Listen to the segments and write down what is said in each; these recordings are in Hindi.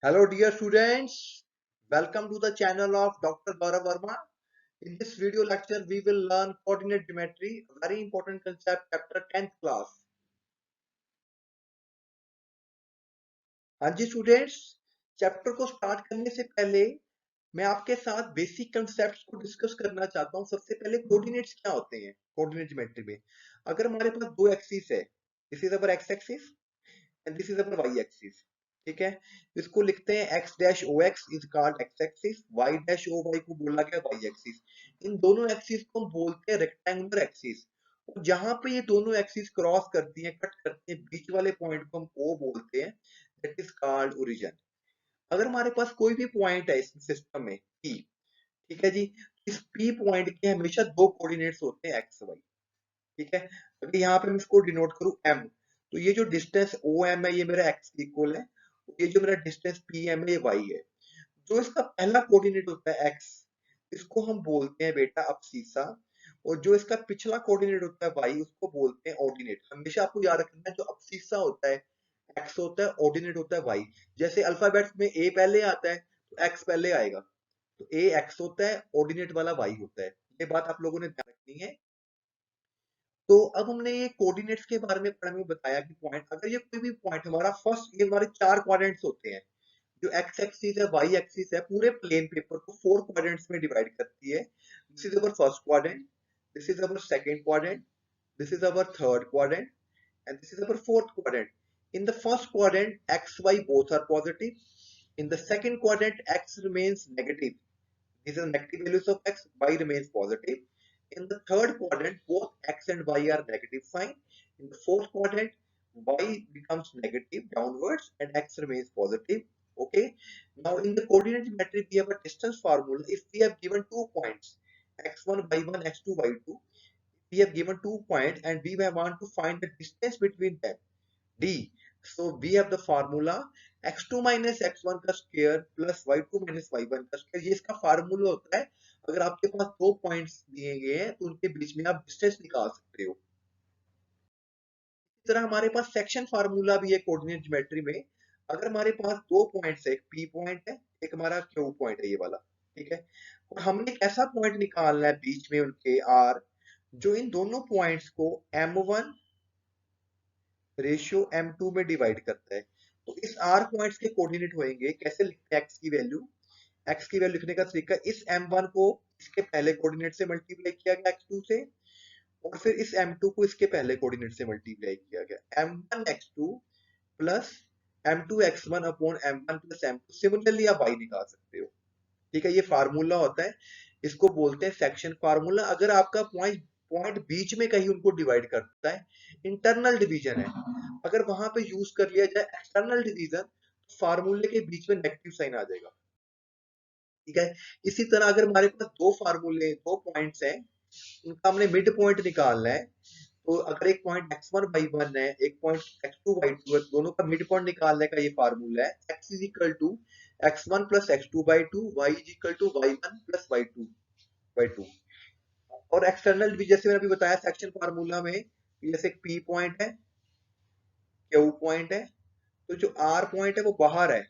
Hello dear students, welcome to the channel of Dr. Gaurav Verma. In this video lecture, we will learn coordinate geometry, a very important concept, chapter 10th class. हाँ जी स्टूडेंट्स, चैप्टर को स्टार्ट करने से पहले मैं आपके साथ बेसिक कंसेप्ट्स को डिस्कस करना चाहता हूँ। सबसे पहले कोऑर्डिनेट्स क्या होते हैं कोऑर्डिनेट ज्योमेट्री में। अगर हमारे पास दो एक्सिस है, this is our x axis and this is our y axis, ठीक है। इसको लिखते हैं x dash O x is called x axis, y dash O y को बोला गया वाई एक्सिस। इन दोनों एक्सिस को हम बोलते हैं रेक्टेंगुलर एक्सिस। और जहां पे ये दोनों एक्सिस क्रॉस करती हैं, कट करती हैं, बीच वाले पॉइंट को हम O बोलते हैं, दैट इज कॉल्ड ओरिजिन। अगर हमारे पास कोई भी पॉइंट है इस सिस्टम में P, ठीक है जी, इस P पॉइंट के हमेशा दो कोऑर्डिनेट्स होते हैं एक्स वाई, ठीक है। अगर यहाँ पे मैं इसको डिनोट करूं m, तो ये जो डिस्टेंस ओ एम है ये मेरा x इक्वल है, ये जो मेरा डिस्टेंस पी एम है ये y है। जो इसका पहला कोऑर्डिनेट होता है x, इसको हम बोलते हैं बेटा अब्सीसा। और जो इसका पिछला कोऑर्डिनेट होता है y, उसको बोलते हैं ऑर्डिनेट। हमेशा आपको याद रखना है, जो अब्सीसा होता है x होता है, ऑर्डिनेट होता है y। जैसे अल्फाबेट्स में a पहले आता है तो x पहले आएगा, तो a x होता है, ऑर्डिनेट वाला y होता है। ये बात आप लोगों ने ध्यान रखनी है। तो अब हमने ये कोऑर्डिनेट्स के बारे में पढ़ने में बताया कि पॉइंट, अगर ये कोई भी पॉइंट हमारा फर्स्ट, ये हमारे चार क्वाड्रेंट्स होते हैं। जो एक्स एक्सिस है, वाई एक्सिस है, पूरे प्लेन पेपर को फोर क्वाड्रेंट्स में डिवाइड करती है। This is our first quadrant, this is our second quadrant, this is our third quadrant and this is our fourth quadrant. In the first quadrant, x, y both are positive. In the second quadrant, x remains negative. These are negative values of x, y remains positive. In the third quadrant, both x and y are negative sign. In the fourth quadrant, y becomes negative downwards and x remains positive. Okay. Now in the coordinate geometry, we have a distance formula. If we have given 2 points, x1, y1, x2, y2, we have given 2 points and we want to find the distance between them, d. So we have the formula x2 minus x1 का square plus y2 minus y1 का स्क्वायर। ये इसका फार्मूला होता है। अगर आपके पास 2 पॉइंट्स दिए गए हैं तो उनके बीच में आप डिस्टेंस निकाल सकते हो। इस तरह हमारे पास सेक्शन फार्मूला भी है कोऑर्डिनेट ज्योमेट्री में। अगर हमारे पास 2 पॉइंट्स है, एक P पॉइंट है, एक हमारा Q पॉइंट है, ये वाला, ठीक है। और हमने एक ऐसा पॉइंट निकालना है बीच में उनके R, जो इन दोनों पॉइंट्स को M1 रेशियो M2 में डिवाइड करता है। तो इस R पॉइंट्स के कोऑर्डिनेट होंगे, कैसे लिखते हैं x की वैल्यू। x की वैल्यू लिखने का तरीका, इस M1 को इसके पहले कोऑर्डिनेट से मल्टीप्लाई किया गया x2 से, और फिर इस M2 को इसके पहले कोऑर्डिनेट से मल्टीप्लाई किया गया, M1 x2 plus M2 x1 upon M1 plus M2। Similarly आप y निकाल सकते हो, ठीक है। ये फार्मूला होता है, इसको बोलते हैं सेक्शन फार्मूला। अगर आपका पॉइंट पॉइंट बीच में कहीं उनको डिवाइड करता है, इंटरनल डिवीजन है, अगर वहां पे यूज कर लिया जाए एक्सटर्नल डिवीजन, फार्मूले के बीच में नेगेटिव साइन आ जाएगा, ठीक है। इसी तरह अगर हमारे पास दो फार्मूले, दो पॉइंट्स हैं, उनका हमने मिड पॉइंट निकालना है, तो अगर एक पॉइंट x1 y1 है, एक पॉइंट x2 y2 है, दोनों का मिड पॉइंट निकालने का ये फार्मूला है, x is equal to x1 plus x2 by two, y is equal to y1 plus y2 by two. और एक्सटर्नल भी जैसे मैंने अभी बताया सेक्शन फार्मूला में, जैसे P पॉइंट है, Q पॉइंट है, तो जो R पॉइंट है वो बाहर है,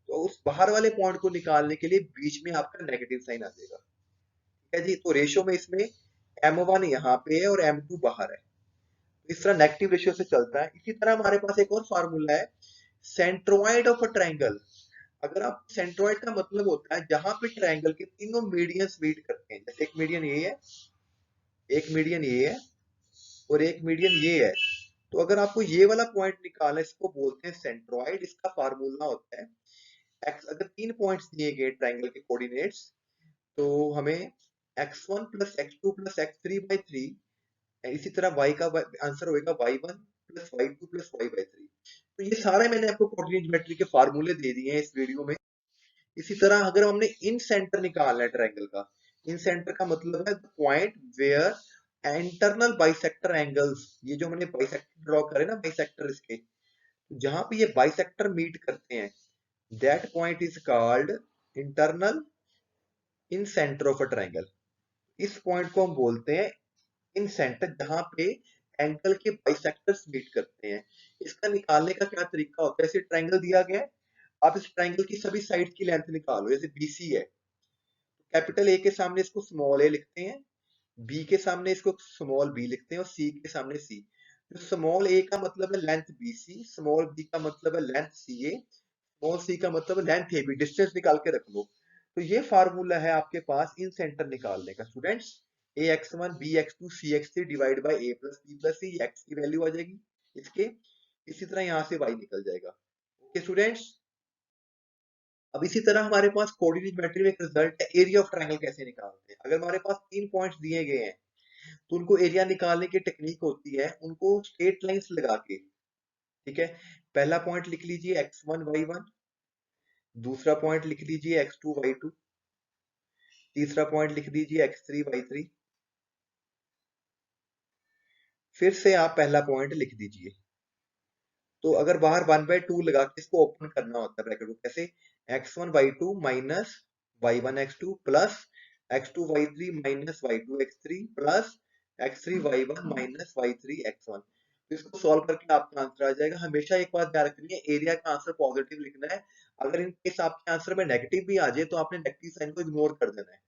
तो उस बाहर वाले पॉइंट को निकालने के लिए बीच में आपका नेगेटिव साइन आ जाएगा, ठीक है जी। तो रेशियो में इसमें M1 यहाँ पे है और M2 बाहर है, इस तरह नेगेटिव रेशियो से चलता है। इसी तरह हमारे पास एक और फार्मूला है, सेंट्रोइड ऑफ अ ट्रायंगल। अगर आप, सेंट्रोइड का मतलब होता है जहां पे ट्रायंगल के तीनों मीडियंस मीट करते हैं, जैसे एक मीडियन ये है, एक मीडियन ये है, और एक मीडियन ये है। तो अगर आपको ये वाला पॉइंट निकालना है, इसको बोलते हैं सेंट्रोइड। इसका फार्मूला होता है x, अगर 3 पॉइंट्स दिए गए ट्रायंगल के कोऑर्डिनेट्स, तो हमें x1 plus x2 plus x3 by three, इसी तरह y का आंसर होगा y1 plus y2 plus y by three. तो ये सारे मैंने आपको कोऑर्डिनेट ज्योमेट्री के फार्मूले दे दिए हैं इस वीडियो में। इसी तरह अगर हमने इन सेंटर निकालना है ट्रायंगल का, इन सेंटर का मतलब है point where internal bisector angles, ये जो हमने बाइसेक्टर ड्रॉ करे ना, बाइसेक्टर इसके, जहां पे ये बाइसेक्टर मीट करते हैं, that point is called internal in centre of a triangle. इस पॉइंट को हम बोलते हैं इन सेंटर, जहां पे एंगल के बाइसेक्टर्स मीट करते हैं। इसका निकालने का क्या तरीका होता है, ऐसे ट्रायंगल दिया गया है, आप इस ट्राइंगल की सभी साइड की लेंथ निकालो, जैसे BC है, कैपिटल ए के सामने इसको स्मॉल ए लिखते हैं, बी के सामने इसको स्मॉल बी लिखते हैं और सी के सामने सी। तो स्मॉल ए का मतलब है लेंथ BC, स्मॉल बी का मतलब है लेंथ CA, स्मॉल सी का मतलब है लेंथ AB। डिस्टेंस निकाल के रख लो। तो ये फार्मूला है आपके पास इन सेंटर निकालने का students. AX1 BX2 CX3 divide by A plus B plus C, x की वैल्यू आ जाएगी इसके। इसी तरह यहाँ से Y निकल जाएगा। ओके स्टूडेंट्स, अब इसी तरह हमारे पास कोऑर्डिनेट मैट्रिक्स में एक रिजल्ट है, एरिया ऑफ ट्रायंगल कैसे निकालते हैं। अगर हमारे पास 3 पॉइंट्स दिए गए हैं तो उनको एरिया निकालने की टेक्निक होती है उनको स्ट्रेट लाइंस लगा के। ठीक है, पहला पॉइंट लिख लीजिए x1 y1, दूसरा पॉइंट लिख लीजिए x2 y2, तीसरा पॉइंट लिख दीजिए x3 y3, फिर से आप पहला पॉइंट लिख दीजिए। तो अगर बाहर 1/2 लगा के इसको ओपन करना होता है ब्रैकेट को, कैसे, x1 y2 minus y1 x2 plus x2 y3 minus y2 x3 plus x3 y1 minus y3 x1। तो इसको सॉल्व करके आपका आंसर आ जाएगा। हमेशा एक बात ध्यान रखनी है, एरिया का आंसर पॉजिटिव लिखना है। अगर इन केस आपके आंसर में नेगेटिव भी आ जाए तो आपने नेगेटिव साइन को इग्नोर कर देना है।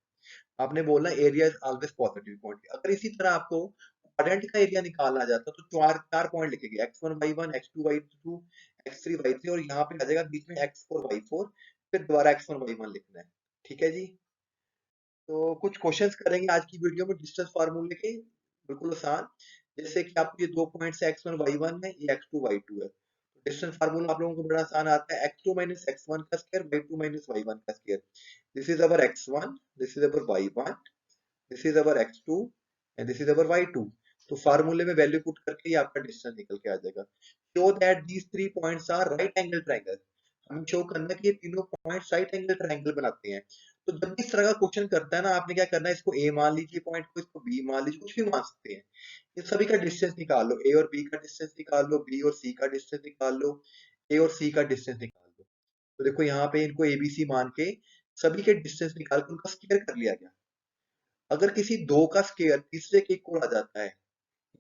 आपने बोलना area is always positive point. अगर इसी तरह आपको क्वाड्रेंट का एरिया निकालना जाता तो चार चार पॉइंट लिखेंगे, x1 y1 x2 y2 x3 y3, और यहाँ पे आ जाएगा बीच में x4 y4, फिर दोबारा x1 y1 लिखना है। ठीक है जी। तो कुछ क्वेश्चंस करेंगे आज की वीडियो में डिस्टेंस फार्मूले के, बिल्कुल आसान। जैसे कि आपको ये 2 पॉइंट्स x1 y1 है, ये x2 y2 है। डिस्टेंस फार्मूला आप लोगों को बड़ा आसान आता है, x2 माइनस x1 का स्क्वायर y2 माइनस y1 का square. This is our x1, this is our y1, this is our x2 and this is our y2। तो फार्मूले में वैल्यू पुट करके ही आपका डिस्टेंस निकल के आ जाएगा। Show that these 3 points are right angle triangle. हमें शो करना है कि ये तीनों पॉइंट्स राइट एंगल ट्रायंगल बनाते हैं। तो जब भी इस तरह का क्वेश्चन करता है ना, आपने क्या करना है, इसको A मान लीजिए पॉइंट को, इसको B मान लीजिए, कुछ भी मान सकते हैं। इन सभी का डिस्टेंस निकाल लो, A और B का डिस्टेंस निकाल लो, B और C का डिस्टेंस निकाल लो, A और C का डिस्टेंस निकाल लो। तो देखो यहाँ पे इनको ABC मान के सभी के डिस्टेंस निकाल के उनका स्क्वायर कर लिया गया। अगर किसी दो का स्क्वायर तीसरे के इक्वल आ जाता है,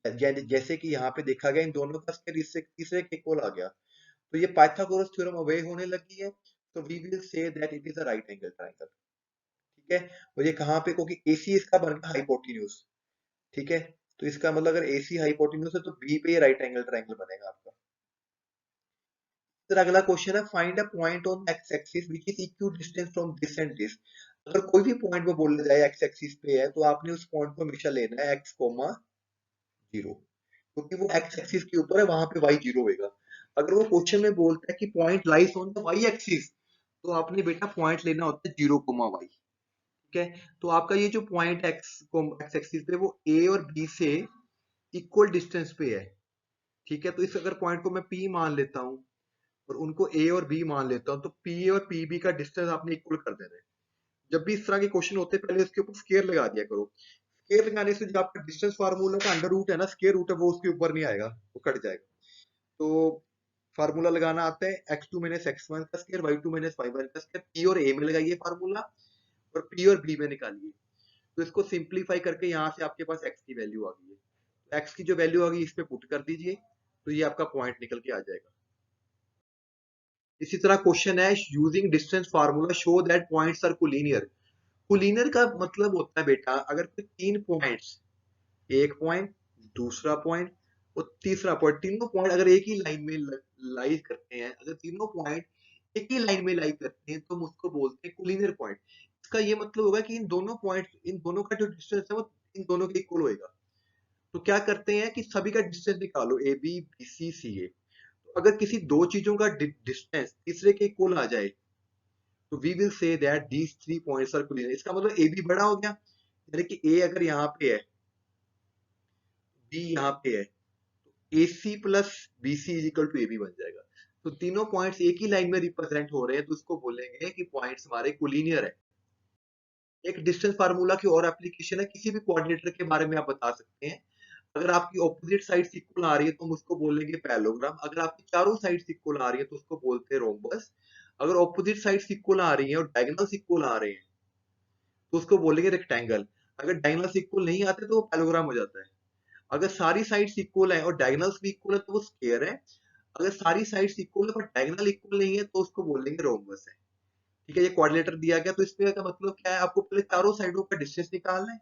जैसे कि यहाँ पे देखा गया इन दोनों का स्क्वायर इससे तीसरे के इक्वल आ गया, तो ये पाइथागोरस थ्योरम अवे होने लगी है। तो we will say that it is a right angle triangle. ठीक है, और ये कहाँ पे, क्योंकि AC इसका बन गया हाइपोटेन्यूज। ठीक है, तो इसका मतलब अगर AC हाइपोटेन्यूज है तो B पे ये राइट एंगल ट्रायंगल बनेगा आपका। फिर अगला क्वेश्चन है, find a point on x axis which is equi distance from this and this. अगर कोई भी पॉइंट वो बोला जाए एक्स एक्सिस पे है तो आपने उस पॉइंट को हमेशा लेना है x, 0, क्योंकि वो एक्स एक्सिस के ऊपर है, वहां पे y 0 होगा। अगर वो क्वेश्चन में बोलता है कि point lies on the y axis, तो आपने बेटा पॉइंट लेना होता है 0, y। ठीक है, तो आपका ये जो पॉइंट एक्स एक्सिस पे वो A और B से इक्वल डिस्टेंस पे है। ठीक है, तो इस अगर पॉइंट को मैं P मान लेता हूँ और उनको A और B मान लेता हूँ, तो P और PB का डिस्टेंस आपने इक्वल कर देना है। जब भी इस तरह के क्वेश्चन होते हैं पहले उसके ऊपर स्केयर लगा दिया करो। स्केयर लगाने से जो आपका डिस्टेंस फार्मूला का अंडर रूट है ना, स्केयर रूट है, वो उसके ऊपर नहीं आएगा, वो कट जाएगा। तो फार्मूला लगाना आता है x2 माइनस x1 का स्क्वायर y2 माइनस y1 का स्क्वायर। P और A में लगाइए फार्मूला और P और B में निकालिए। तो इसको सिंप्लीफाई करके यहाँ से आपके पास x की वैल्यू आ गई है, तो x की जो वैल्यू आ गई इस पे पुट कर दीजिए, तो ये आपका पॉइंट निकल के आ जाएगा। इसी तरह क्वेश्चन है, using distance formula show that points are collinear. Collinear का मतलब होता है बेटा, अगर कोई 3 पॉइंट्स, एक पॉइंट, दूसरा पॉइंट और तीसरा पॉइंट, तीनों पॉइंट अगर एक ही लाइन में लाई करते हैं, अगर तीनों पॉइंट एक ही लाइन में लाई करते हैं तो हम उसको बोलते हैं कोलिनियर पॉइंट। इसका ये मतलब होगा कि इन दोनों पॉइंट, इन दोनों का जो डिस्टेंस है वो इन दोनों के इक्वल होगा। तो क्या करते हैं कि सभी का डिस्टेंस निकालो, ए बी बी सी सी ए। तो अगर किसी दो चीजों का डिस्टेंस तीसरे के इक्वल आ जाए तो we will say that these 3 points are collinear. इसका मतलब ए बी बड़ा हो गया, यानी कि ए अगर यहाँ पे है, बी यहाँ पे है, AC plus BC is equal to AB बन जाएगा। तो तीनों पॉइंट्स एक ही लाइन में रिप्रेजेंट हो रहे हैं, तो उसको बोलेंगे कि पॉइंट्स हमारे कोलिनियर है। एक डिस्टेंस फार्मूला की और एप्लीकेशन है, किसी भी कोऑर्डिनेटर के बारे में आप बता सकते हैं। अगर आपकी ऑपोजिट साइड इक्वल आ रही है तो हम उसको बोलेंगे पैरेललोग्राम। अगर आपकी चारों साइड इक्वल आ रही है तो उसको बोलते हैं रोम्बस। अगर ऑपोजिट साइड इक्वल आ रही है और डायगोनल्स इक्वल आ रहे हैं तो उसको बोलेंगे रेक्टेंगल। अगर डायगोनल्स इक्वल नहीं आते तो वो पैरेललोग्राम हो जाता है। अगर सारी साइड्स इक्वल है और डायगोनल्स भी इक्वल है तो वो स्क्वायर है। अगर सारी साइड्स इक्वल है पर डायगोनल इक्वल नहीं है तो उसको बोलेंगे रोम्बस है। ठीक है, ये क्वाड्रिलेटर दिया गया, तो इसमें का मतलब क्या है, आपको पहले चारों साइडों का डिस्टेंस निकालना है।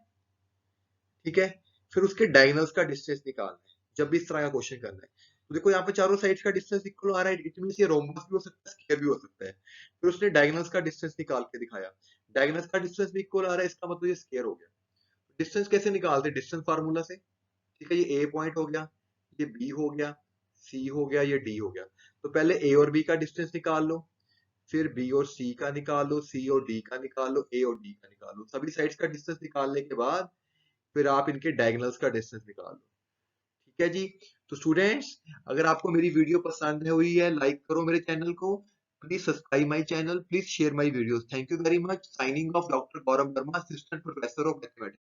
ठीक है, फिर उसके डायगोनल्स का डिस्टेंस निकालना है जब भी इस तरह का क्वेश्चन करना है। तो देखो यहाँ पे चारों साइड्स का डिस्टेंस इक्वल आ रहा है, इट मींस ये रोम्बस भी हो सकता है, स्क्वायर भी हो सकता है। फिर उसने डायगोनल्स का डिस्टेंस निकाल के दिखाया, डायगोनल्स का डिस्टेंस भी इक्वल आ रहा है, इसका मतलब ये स्क्वायर हो गया। डिस्टेंस कैसे निकालते हैं, डिस्टेंस फार्मूला से। ठीक है, ये ए पॉइंट हो गया, ये बी हो गया, सी हो गया, ये डी हो गया। तो पहले ए और बी का डिस्टेंस निकाल लो, फिर बी और सी का निकाल लो, सी और डी का निकाल लो, ए और डी का निकाल लो। सभी साइड्स का डिस्टेंस निकालने के बाद फिर आप इनके डायगोनल्स का डिस्टेंस निकाल लो। ठीक है जी। तो स्टूडेंट्स, अगर आपको मेरी वीडियो पसंद हुई है, लाइक करो मेरे चैनल को, please subscribe my channel, please share my videos. Thank you very much. Signing off, doctor Gaurav Verma, assistant professor of mathematics.